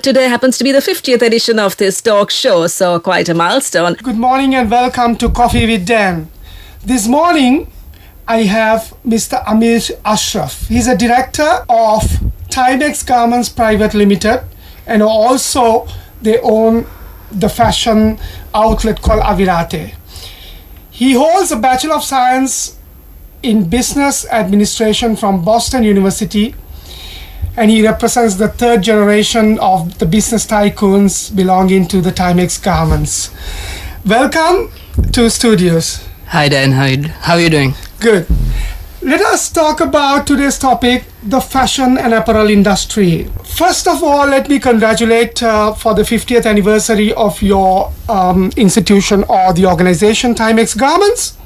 Today happens to be the 50th edition of this talk show, so quite a milestone. Good morning and welcome to Coffee with Dan. This morning, I have Mr. Amir Ashraf. He's a director of Timex Garments Private Limited, and also they own the fashion outlet called Avirate. He holds a Bachelor of Science in Business Administration from Boston University, and he represents the third generation of the business tycoons belonging to the Timex Garments. Welcome to studios. Hi Dan, how are you doing? Good. Let us talk about today's topic, the fashion and apparel industry. First of all, let me congratulate for the 50th anniversary of your institution or the organization Timex Garments.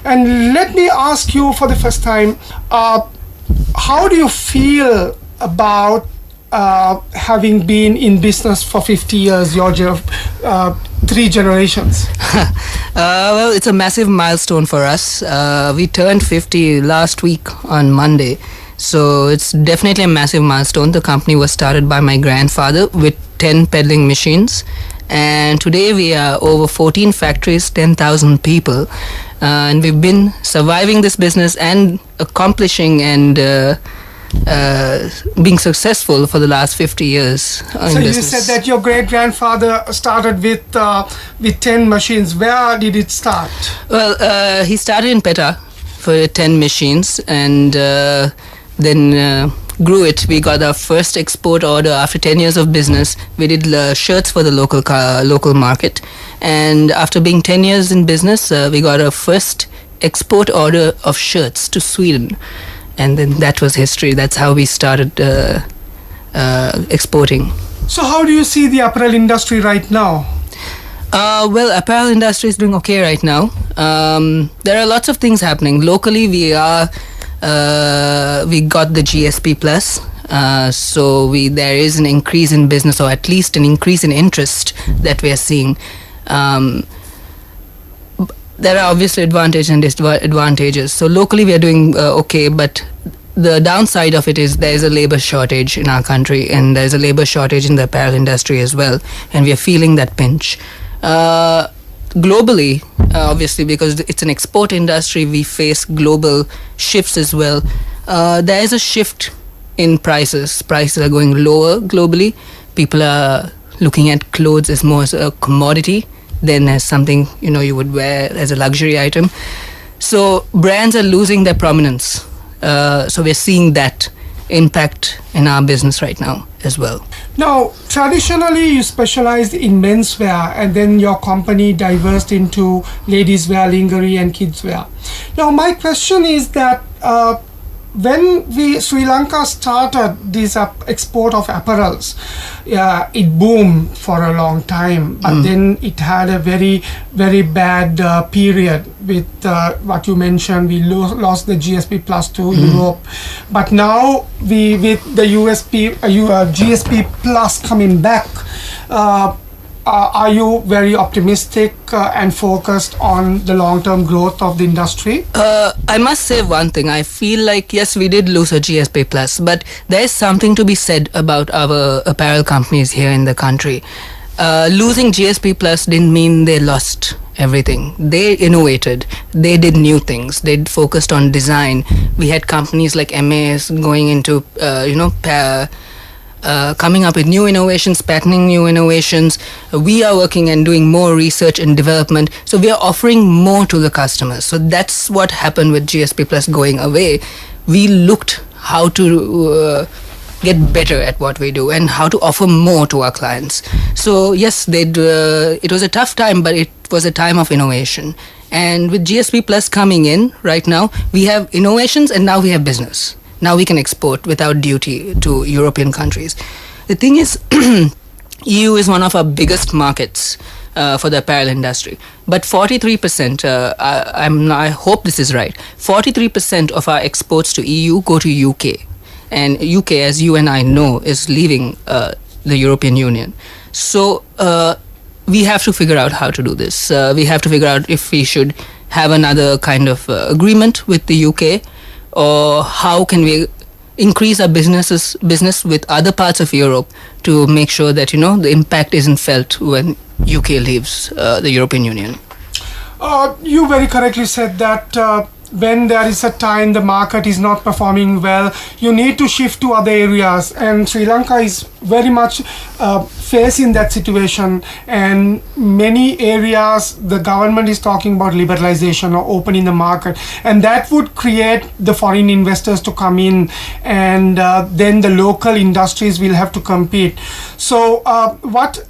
And let me ask you for the first time, how do you feel about having been in business for 50 years, your three generations? Well, it's a massive milestone for us. We turned 50 last week on Monday. So it's definitely a massive milestone. The company was started by my grandfather with 10 peddling machines. And today we are over 14 factories, 10,000 people. And we've been surviving this business and accomplishing and being successful for the last 50 years. So you said that your great-grandfather started with 10 machines. Where did it start? Well, he started in Peta for 10 machines and then grew it. We got our first export order after 10 years of business. We did shirts for the local market, and after being 10 years in business, we got our first export order of shirts to Sweden. And then that was history. That's how we started exporting. So how do you see the apparel industry right now? Well, apparel industry is doing okay right now. There are lots of things happening. Locally, we got the GSP Plus. So there is an increase in business, or at least an increase in interest that we are seeing. There are obviously advantages and disadvantages. So locally we are doing okay, but the downside of it is there is a labor shortage in our country, and there is a labor shortage in the apparel industry as well, and we are feeling that pinch. Globally, obviously, because it's an export industry, we face global shifts as well. There is a shift in prices. Prices are going lower globally. People are looking at clothes as more as a commodity than as something you would wear as a luxury item. So brands are losing their prominence. So we're seeing that impact in our business right now as well. Now, traditionally you specialized in menswear, and then your company diverged into ladies wear, lingerie and kids wear. Now my question is that when Sri Lanka started this export of apparels, it boomed for a long time, but then it had a very, very bad period with what you mentioned. We lost the GSP Plus to Europe, but now with the GSP Plus coming back, are you very optimistic and focused on the long-term growth of the industry? I must say one thing. I feel like, yes, we did lose a GSP Plus, but there is something to be said about our apparel companies here in the country. Losing GSP Plus didn't mean they lost everything. They innovated. They did new things. They focused on design. We had companies like MAS going into, coming up with new innovations, patenting new innovations. We are working and doing more research and development. So we are offering more to the customers. So that's what happened with GSP Plus going away. We looked how to get better at what we do and how to offer more to our clients. So yes, it was a tough time, but it was a time of innovation. And with GSP Plus coming in right now, we have innovations and now we have business. Now we can export without duty to European countries. The thing is, EU is one of our biggest markets for the apparel industry. But 43%, I hope this is right, 43% of our exports to EU go to UK. And UK, as you and I know, is leaving the European Union. So we have to figure out how to do this. We have to figure out if we should have another kind of agreement with the UK, or how can we increase our business with other parts of Europe to make sure that the impact isn't felt when UK leaves the European Union. You very correctly said that when there is a time the market is not performing well, you need to shift to other areas, and Sri Lanka is very much facing that situation. And many areas the government is talking about liberalization or opening the market, and that would create the foreign investors to come in, and then the local industries will have to compete. So what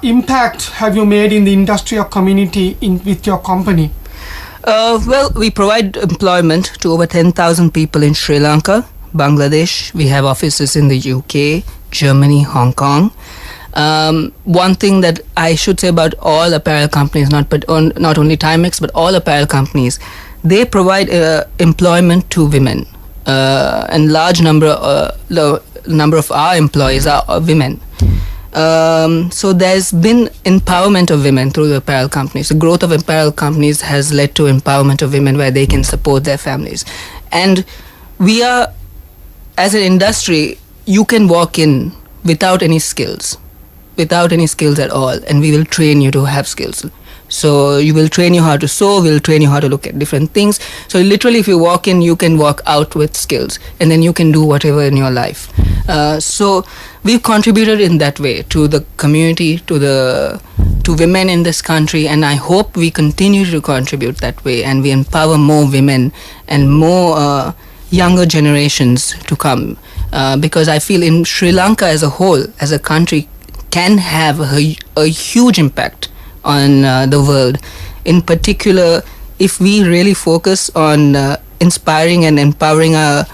impact have you made in the industry or community with your company? Well, we provide employment to over 10,000 people in Sri Lanka, Bangladesh. We have offices in the UK, Germany, Hong Kong. One thing that I should say about all apparel companies, not only Timex, but all apparel companies, they provide employment to women. And large number of our employees are women. So there's been empowerment of women through the apparel companies. The growth of apparel companies has led to empowerment of women where they can support their families. And we are, as an industry, you can walk in without any skills at all, and we will train you to have skills. So we will train you how to sew, we'll train you how to look at different things. So literally if you walk in, you can walk out with skills, and then you can do whatever in your life. So we've contributed in that way to the community, to women in this country, and I hope we continue to contribute that way, and we empower more women and more younger generations to come. Because I feel in Sri Lanka as a whole, as a country, can have a huge impact on the world. In particular, if we really focus on inspiring and empowering our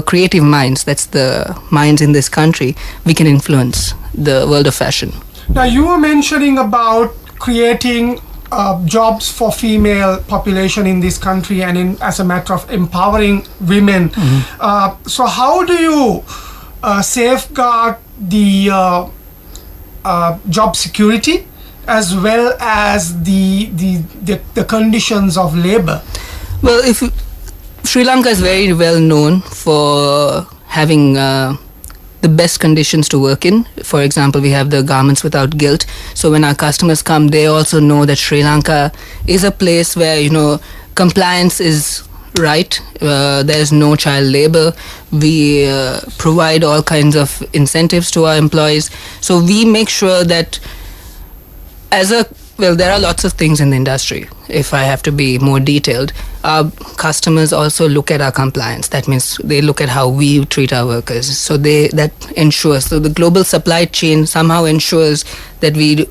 creative minds, that's the minds in this country, we can influence the world of fashion. Now you were mentioning about creating jobs for female population in this country, and as a matter of empowering women. Mm-hmm. So how do you safeguard the job security as well as the conditions of labor? Well, Sri Lanka is very well known for having the best conditions to work in. For example, we have the garments without guilt. So when our customers come, they also know that Sri Lanka is a place where compliance is right. There's no child labor. We provide all kinds of incentives to our employees. So we make sure that there are lots of things in the industry. If I have to be more detailed, our customers also look at our compliance. That means they look at how we treat our workers. So that ensures. So the global supply chain somehow ensures that we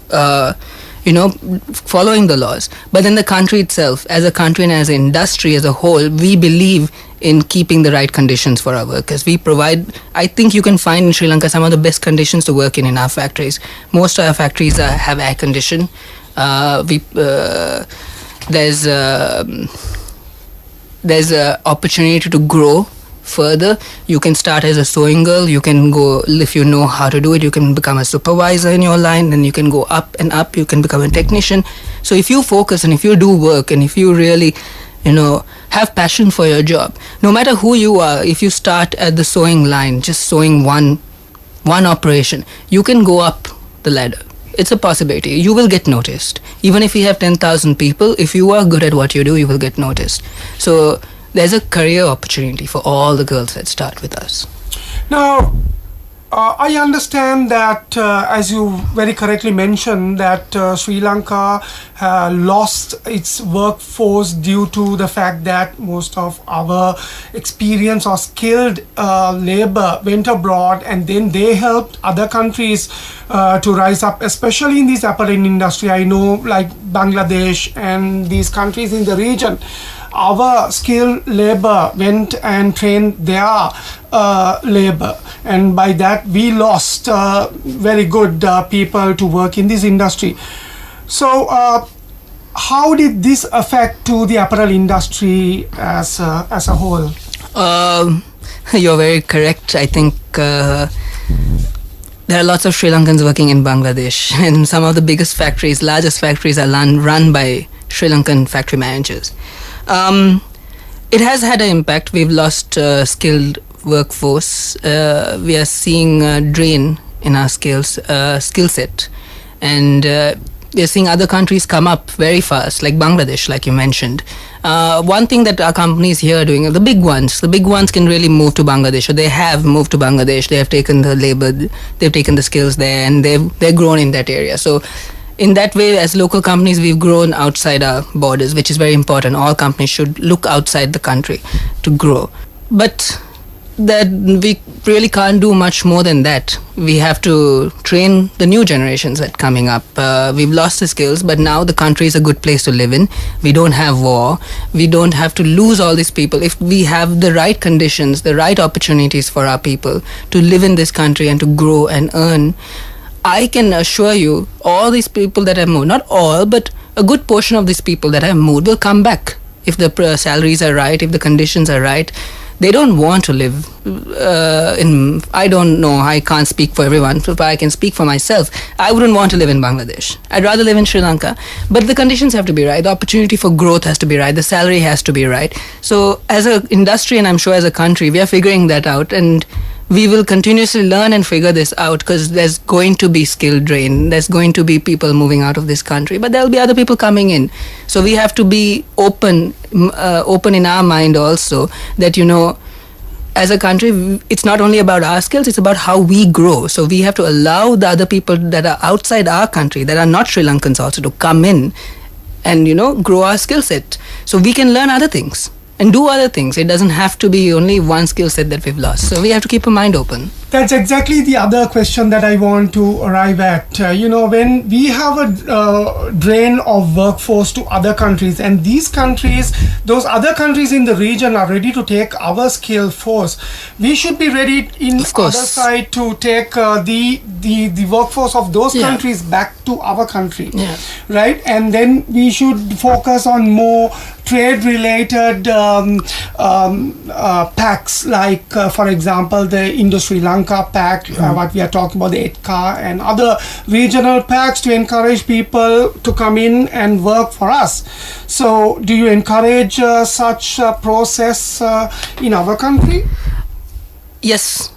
following the laws. But in the country itself, as a country and as an industry as a whole, we believe in keeping the right conditions for our workers. We provide, I think you can find in Sri Lanka some of the best conditions to work in our factories. Most of our factories have air condition. There's a opportunity to grow further. You can start as a sewing girl. You can go, if you know how to do it, you can become a supervisor in your line. Then you can go up and up. You can become a technician. So if you focus and if you do work and if you really, have passion for your job, no matter who you are, if you start at the sewing line, just sewing one operation, you can go up the ladder. It's a possibility. You will get noticed. Even if we have 10,000 people, if you are good at what you do, you will get noticed. So there's a career opportunity for all the girls that start with us. Now, I understand that, as you very correctly mentioned, that Sri Lanka lost its workforce due to the fact that most of our experienced or skilled labor went abroad, and then they helped other countries to rise up, especially in this apparel industry. I know, like Bangladesh and these countries in the region, our skilled labor went and trained their labor, and by that we lost very good people to work in this industry. So how did this affect to the apparel industry as a whole? You're very correct. I think there are lots of Sri Lankans working in Bangladesh, and some of the biggest factories, largest factories are run by Sri Lankan factory managers. It has had an impact. We've lost skilled workforce, we are seeing a drain in our skill set, and we are seeing other countries come up very fast, like Bangladesh, like you mentioned. One thing that our companies here are doing, the big ones can really move to Bangladesh, or they have moved to Bangladesh. They have taken the labor, they've taken the skills there, and they're grown in that area. So in that way, as local companies, we've grown outside our borders, which is very important. All companies should look outside the country to grow. But that we really can't do much more than that. We have to train the new generations that coming up. We've lost the skills, but now the country is a good place to live in. We don't have war. We don't have to lose all these people. If we have the right conditions, the right opportunities for our people to live in this country and to grow and earn, I can assure you, all these people that have moved, not all, but a good portion of these people that have moved will come back if the salaries are right, if the conditions are right. They don't want to live in, I don't know, I can't speak for everyone, but I can speak for myself. I wouldn't want to live in Bangladesh. I'd rather live in Sri Lanka. But the conditions have to be right. The opportunity for growth has to be right. The salary has to be right. So as an industry, and I'm sure as a country, we are figuring that out. And we will continuously learn and figure this out, because there's going to be skill drain. There's going to be people moving out of this country, but there'll be other people coming in. So we have to be open in our mind also, that, as a country, it's not only about our skills, it's about how we grow. So we have to allow the other people that are outside our country, that are not Sri Lankans also, to come in and, grow our skill set. So we can learn other things and do other things. It doesn't have to be only one skill set that we've lost. So we have to keep a mind open. That's exactly the other question that I want to arrive at. When we have a drain of workforce to other countries, and these countries, those other countries in the region are ready to take our skill force, we should be ready in other side to take the workforce of those countries back to our country, right? And then we should focus on more trade-related pacts, like for example the Indo-Sri Lanka pact, what we are talking about, the ETCA, and other regional pacts to encourage people to come in and work for us. So do you encourage such a process in our country? Yes.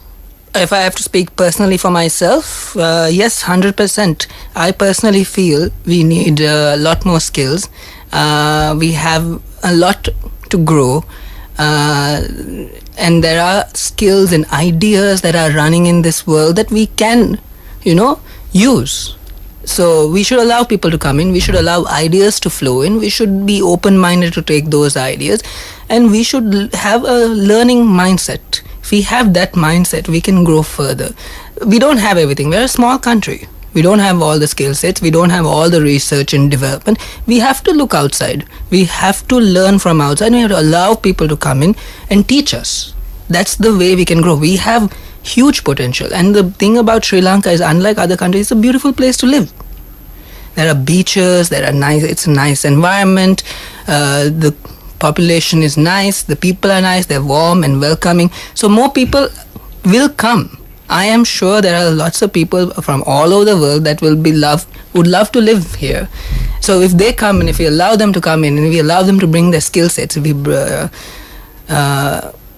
If I have to speak personally for myself, yes, 100%. I personally feel we need a lot more skills. We have a lot to grow. And there are skills and ideas that are running in this world that we can, use. So we should allow people to come in. We should allow ideas to flow in. We should be open-minded to take those ideas. And we should have a learning mindset. If we have that mindset, we can grow further. We don't have everything. We're a small country. We don't have all the skill sets. We don't have all the research and development. We have to look outside. We have to learn from outside. We have to allow people to come in and teach us. That's the way we can grow. We have huge potential. And the thing about Sri Lanka is, unlike other countries, it's a beautiful place to live. There are beaches. It's a nice environment. The population is nice. The people are nice. They're warm and welcoming. So more people will come. I am sure there are lots of people from all over the world that would love to live here. So if they come and if we allow them to come in and we allow them to bring their skill sets, and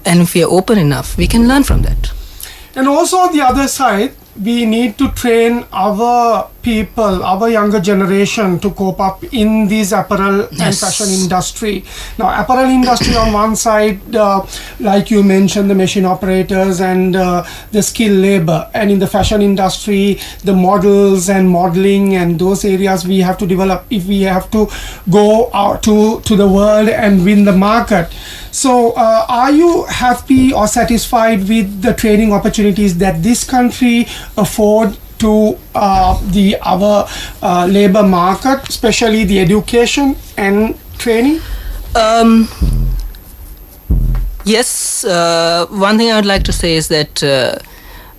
if we are open enough, we can learn from that. And also on the other side, we need to train our people, our younger generation, to cope up in this apparel and fashion industry. Now, apparel industry on one side, like you mentioned, the machine operators and the skilled labor, and in the fashion industry, the models and modeling and those areas we have to develop if we have to go out to the world and win the market. So are you happy or satisfied with the training opportunities that this country afford to our labor market, especially the education and training? Yes. One thing I would like to say is that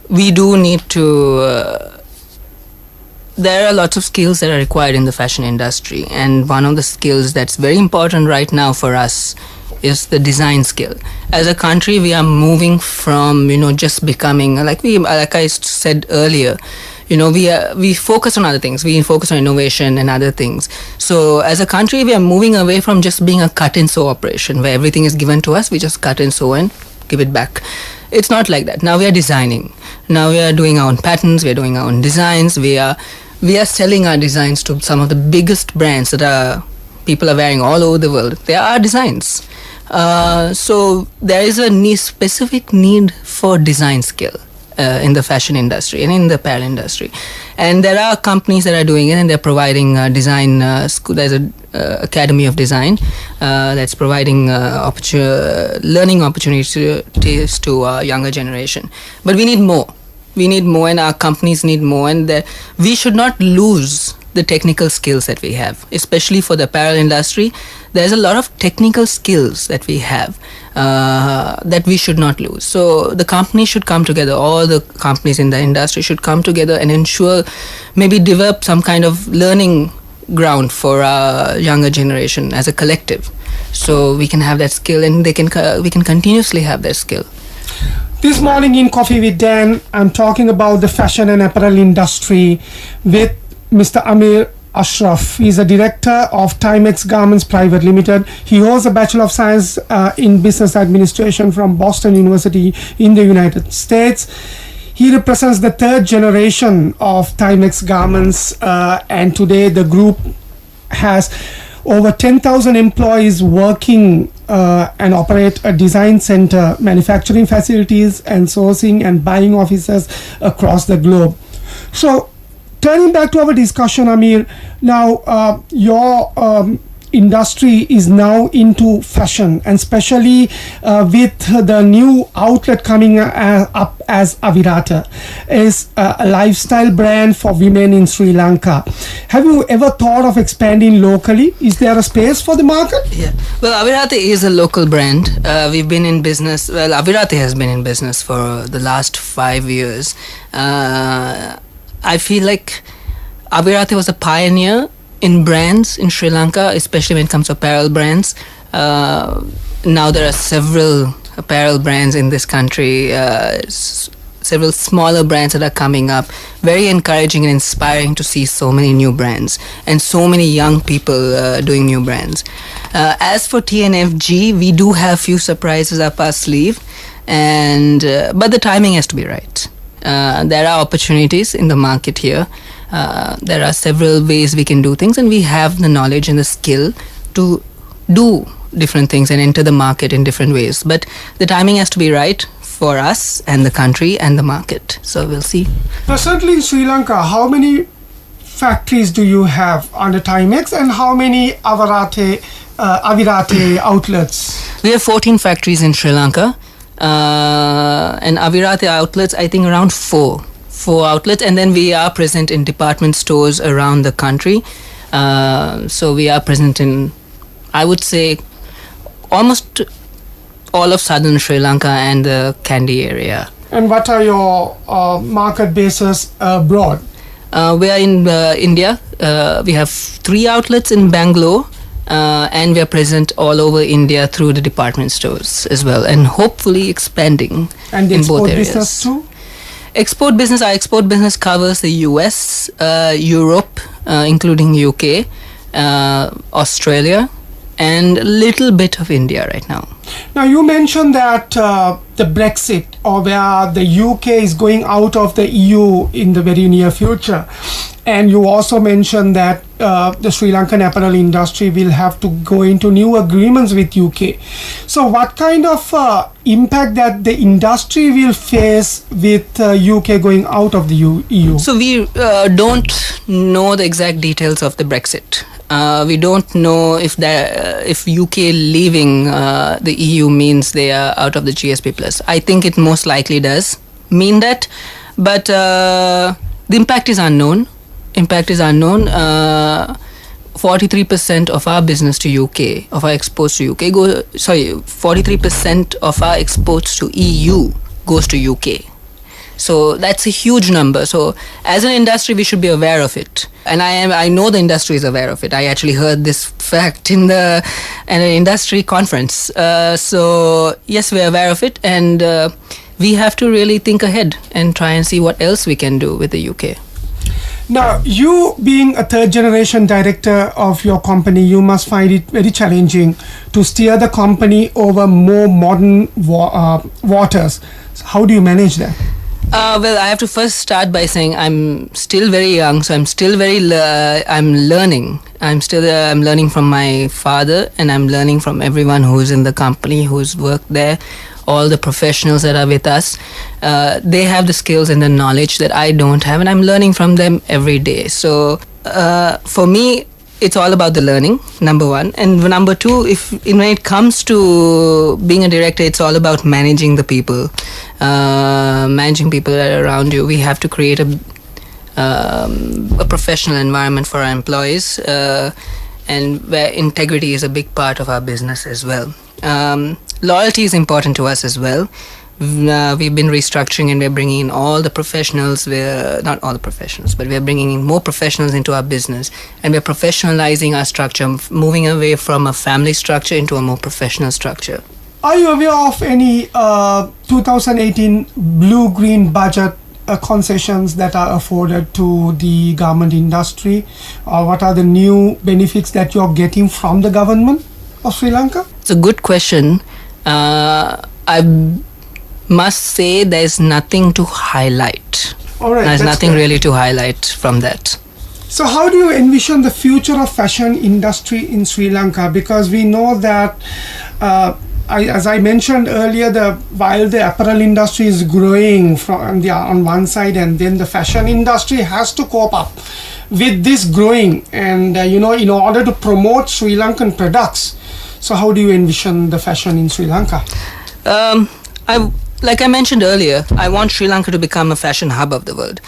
we do need to... there are lots of skills that are required in the fashion industry, and one of the skills that's very important right now for us is the design skill. As a country, we are moving from just becoming like I said earlier, we focus on other things. We focus on innovation and other things. So as a country, we are moving away from just being a cut and sew operation where everything is given to us. We just cut and sew and give it back. It's not like that. Now we are designing. Now we are doing our own patterns. We are doing our own designs. We are selling our designs to some of the biggest brands that people are wearing all over the world. They are our designs. So there is a specific need for design skill in the fashion industry and in the apparel industry. And there are companies that are doing it, and they're providing design school. There's a Academy of Design that's providing learning opportunities to our younger generation. But we need more. We need more, and our companies need more, and we should not lose the technical skills that we have, especially for the apparel industry. There's a lot of technical skills that we have that we should not lose. So the companies should come together, all the companies in the industry should come together and ensure, maybe develop some kind of learning ground for our younger generation as a collective, so we can have that skill, and we can continuously have that skill. This morning in Coffee with Dan, I'm talking about the fashion and apparel industry with Mr. Amir Ashraf. He's a director of Timex Garments Private Limited. He holds a Bachelor of Science in Business Administration from Boston University in the United States. He represents the third generation of Timex Garments, and today the group has over 10,000 employees working and operate a design center, manufacturing facilities, and sourcing and buying offices across the globe. So, turning back to our discussion, Amir, now your industry is now into fashion, and especially with the new outlet coming up as Avirate, is a lifestyle brand for women in Sri Lanka. Have you ever thought of expanding locally? Is there a space for the market? Yeah. Well, Avirate is a local brand. We've been in business. Well, Avirate has been in business for the last 5 years. I feel like Avirate was a pioneer in brands in Sri Lanka, especially when it comes to apparel brands. Now there are several apparel brands in this country, several smaller brands that are coming up. Very encouraging and inspiring to see so many new brands and so many young people doing new brands. As for TNFG, we do have few surprises up our sleeve, and but the timing has to be right. There are opportunities in the market here. There are several ways we can do things, and we have the knowledge and the skill to do different things and enter the market in different ways. But the timing has to be right for us and the country and the market. So we'll see. Presently in Sri Lanka, how many factories do you have under Timex, and how many Avirate outlets? We have 14 factories in Sri Lanka. And Avirate outlets, I think around four outlets, and then we are present in department stores around the country. So we are present in, I would say, almost all of southern Sri Lanka and the Kandy area. And what are your market bases abroad? We are in India. We have 3 outlets in Bangalore. And we are present all over India through the department stores as well, and hopefully expanding and in both areas. Business too? Our export business covers the US, Europe, including UK, Australia, and a little bit of India right now. Now you mentioned that the Brexit, or where the UK is going out of the EU in the very near future, and you also mentioned that the Sri Lankan apparel industry will have to go into new agreements with UK. So what kind of impact that the industry will face with UK going out of the EU? So we don't know the exact details of the Brexit. We don't know if UK leaving the EU means they are out of the GSP Plus. I think it most likely does mean that, but the impact is unknown. 43% of our business to UK, of our exports to UK, 43% of our exports to EU goes to UK. So that's a huge number. So as an industry, we should be aware of it. And I know the industry is aware of it. I actually heard this fact in an industry conference. So yes, we're aware of it, and we have to really think ahead and try and see what else we can do with the UK. Now, you being a third generation director of your company, you must find it very challenging to steer the company over more modern waters. So how do you manage that? Well, I have to first start by saying I'm still very young, so I'm still I'm learning. I'm learning from my father, and I'm learning from everyone who's in the company, who's worked there, all the professionals that are with us. They have the skills and the knowledge that I don't have, and I'm learning from them every day. So for me, it's all about the learning, number one. And number two, when it comes to being a director, it's all about managing the people, managing people that are around you. We have to create a professional environment for our employees, and where integrity is a big part of our business as well. Loyalty is important to us as well. We've been restructuring, and we're bringing in all the professionals. Not all the professionals, but we're bringing in more professionals into our business, and we're professionalizing our structure, moving away from a family structure into a more professional structure. Are you aware of any 2018 blue-green budget concessions that are afforded to the garment industry? Or what are the new benefits that you're getting from the government of Sri Lanka? It's a good question. I must say there's nothing to highlight. All right, there's nothing good. really to highlight from that. So how do you envision the future of fashion industry in Sri Lanka? Because we know that as I mentioned earlier, while the apparel industry is growing on one side, and then the fashion industry has to cope up with this growing, and in order to promote Sri Lankan products. So how do you envision the fashion in Sri Lanka? Like I mentioned earlier, I want Sri Lanka to become a fashion hub of the world,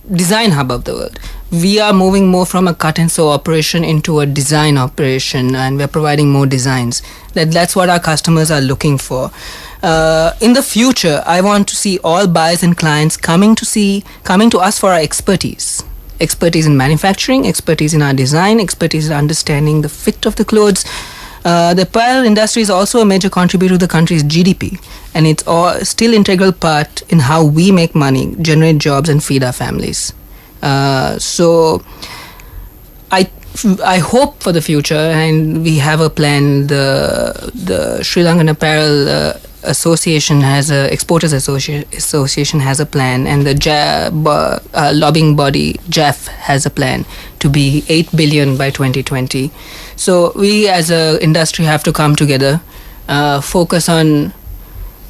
design hub of the world. We are moving more from a cut and sew operation into a design operation, and we're providing more designs. That's what our customers are looking for. In the future, I want to see all buyers and clients coming to us for our expertise in manufacturing, expertise in our design, expertise in understanding the fit of the clothes. The apparel industry is also a major contributor to the country's GDP, and it's still integral part in how we make money, generate jobs, and feed our families. So I hope for the future, and we have a plan. The Sri Lankan Apparel Association Exporters Association has a plan, and the lobbying body JAF has a plan to be 8 billion by 2020. So we as a industry have to come together, focus on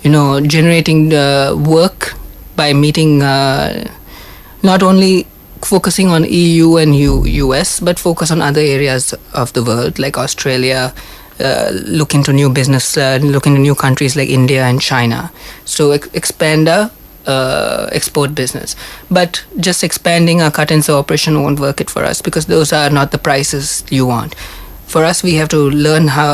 generating work by meeting, not only focusing on EU and US, but focus on other areas of the world like Australia, look into new business, look into new countries like India and China. So expand our export business. But just expanding our cut and sew operation won't work it for us, because those are not the prices you want. For us, we have to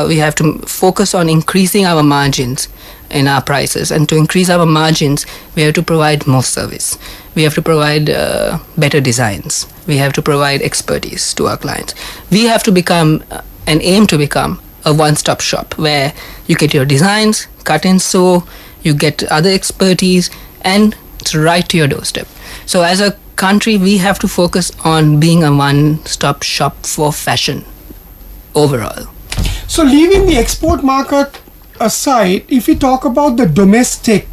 we have to focus on increasing our margins in our prices. And to increase our margins, we have to provide more service. We have to provide better designs. We have to provide expertise to our clients. We have to become and aim to become a one-stop shop where you get your designs, cut and sew, you get other expertise, and it's right to your doorstep. So as a country, we have to focus on being a one-stop shop for fashion overall. So leaving the export market aside, if we talk about the domestic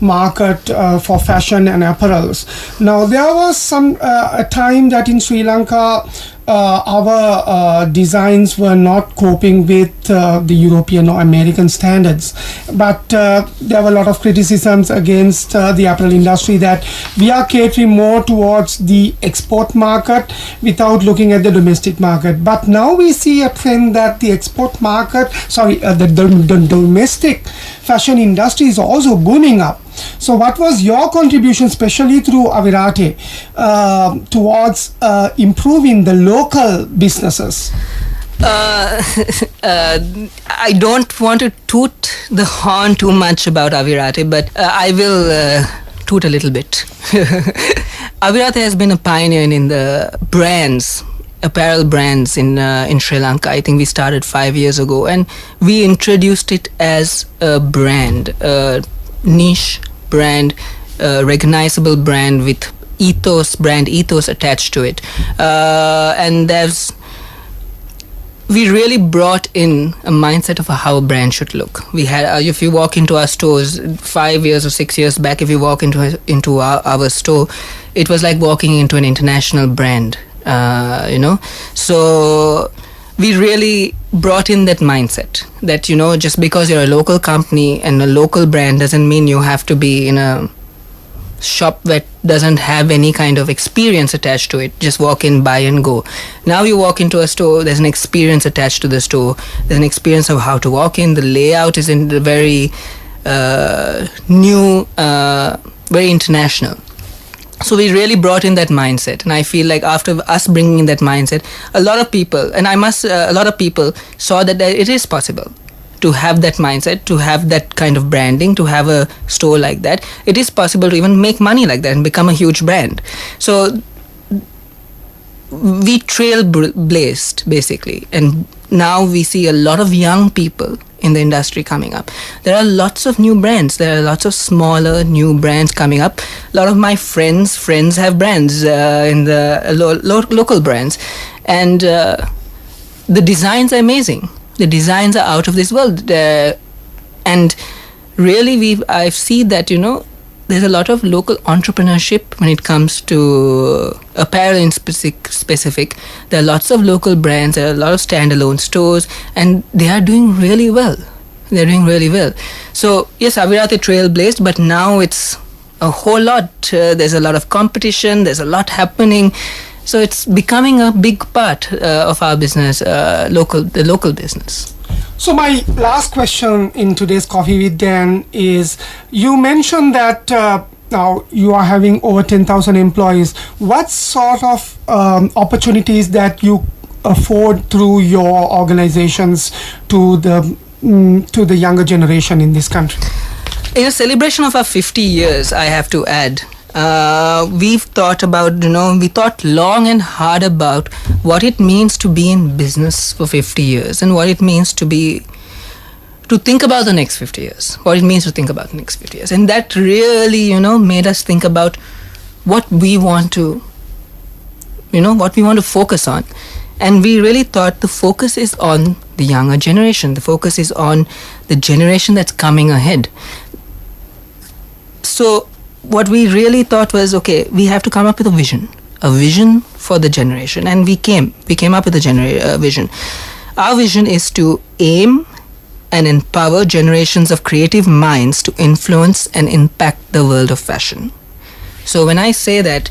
market for fashion and apparels, now there was a time that in Sri Lanka our designs were not coping with the European or American standards, but there were a lot of criticisms against the apparel industry that we are catering more towards the export market without looking at the domestic market. But now we see a trend that the export market, the domestic fashion industry is also booming up. So what was your contribution, especially through Avirate, towards improving the local businesses? I don't want to toot the horn too much about Avirate, but I will toot a little bit. Avirate has been a pioneer in the brands, apparel brands in Sri Lanka. I think we started 5 years ago, and we introduced it as a brand, a niche brand, a recognizable brand with brand ethos attached to it. And we really brought in a mindset of how a brand should look. We had, if you walk into our stores 5 years or 6 years back, if you walk into our store, it was like walking into an international brand, So we really brought in that mindset that, just because you're a local company and a local brand doesn't mean you have to be in a shop that doesn't have any kind of experience attached to it. Just walk in, buy and go. Now you walk into a store, there's an experience attached to the store. There's an experience of how to walk in. The layout is in the very new, very international. So we really brought in that mindset, and I feel like after us bringing in that mindset, a lot of people saw that it is possible to have that mindset, to have that kind of branding, to have a store like that. It is possible to even make money like that and become a huge brand. So we trailblazed basically, and now we see a lot of young people in the industry coming up. There are lots of new brands. There are lots of smaller new brands coming up. A lot of my friends have brands in the local brands, and the designs are amazing. The designs are out of this world, and really I've seen that there's a lot of local entrepreneurship when it comes to apparel in specific. There are lots of local brands, there are a lot of standalone stores, and they are doing really well. So yes, Avirate trailblazed, but now it's a whole lot. There's a lot of competition, there's a lot happening. So it's becoming a big part of our business, the local business. So my last question in today's Coffee with Dan is, you mentioned that now you are having over 10,000 employees. What sort of opportunities that you afford through your organizations to the younger generation in this country? In a celebration of our 50 years, I have to add, we've thought about, we thought long and hard about what it means to be in business for 50 years and what it means to think about the next 50 years, And that really, made us think about what we want to focus on. And we really thought the focus is on the younger generation. The focus is on the generation that's coming ahead. So what we really thought was, okay, we have to come up with a vision for the generation, and we came up with a vision. Our vision is to aim and empower generations of creative minds to influence and impact the world of fashion. So when I say that,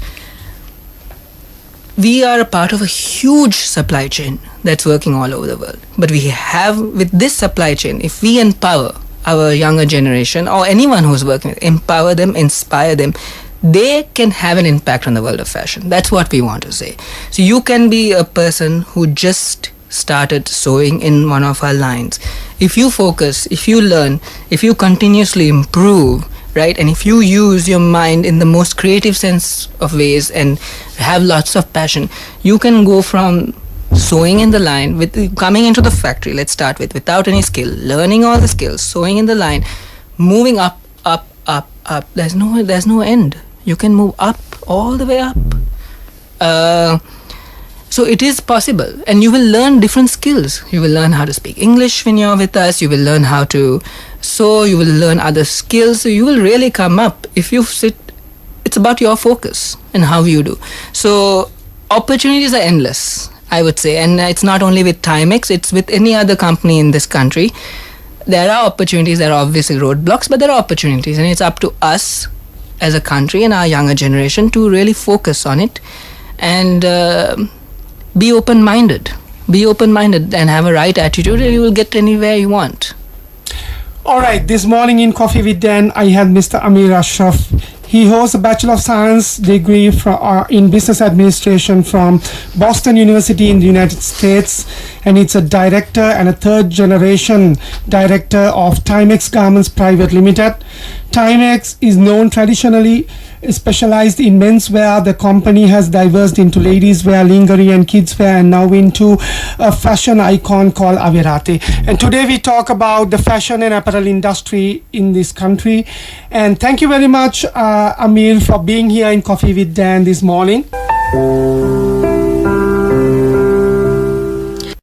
we are a part of a huge supply chain that's working all over the world, but we have, with this supply chain, if we empower our younger generation or anyone who's working, empower them, inspire them, they can have an impact on the world of fashion. That's what we want to say. So you can be a person who just started sewing in one of our lines. If you focus, if you learn, if you continuously improve, right, and if you use your mind in the most creative sense of ways and have lots of passion, you can go from sewing in the line, with coming into the factory, let's start with, without any skill, learning all the skills, sewing in the line, moving up. There's no end. You can move up, all the way up. So it is possible, and you will learn different skills. You will learn how to speak English when you're with us. You will learn how to sew. You will learn other skills. So you will really come up if you sit. It's about your focus and how you do. So opportunities are endless, I would say, and it's not only with Timex, it's with any other company in this country. There are opportunities, there are obviously roadblocks, but there are opportunities, and it's up to us as a country and our younger generation to really focus on it and be open-minded and have a right attitude, and you will get anywhere you want. Alright, this morning in Coffee with Dan, I had Mr. Amir Ashraf. He holds a Bachelor of Science degree in Business Administration from Boston University in the United States, and it's a director and a third generation director of Timex Garments Private Limited. Timex is known traditionally specialized in menswear. The company has diverged into ladies wear, lingerie and kids wear, and now into a fashion icon called Avirate. And today we talk about the fashion and apparel industry in this country. And thank you very much, Amir, for being here in Coffee with Dan this morning.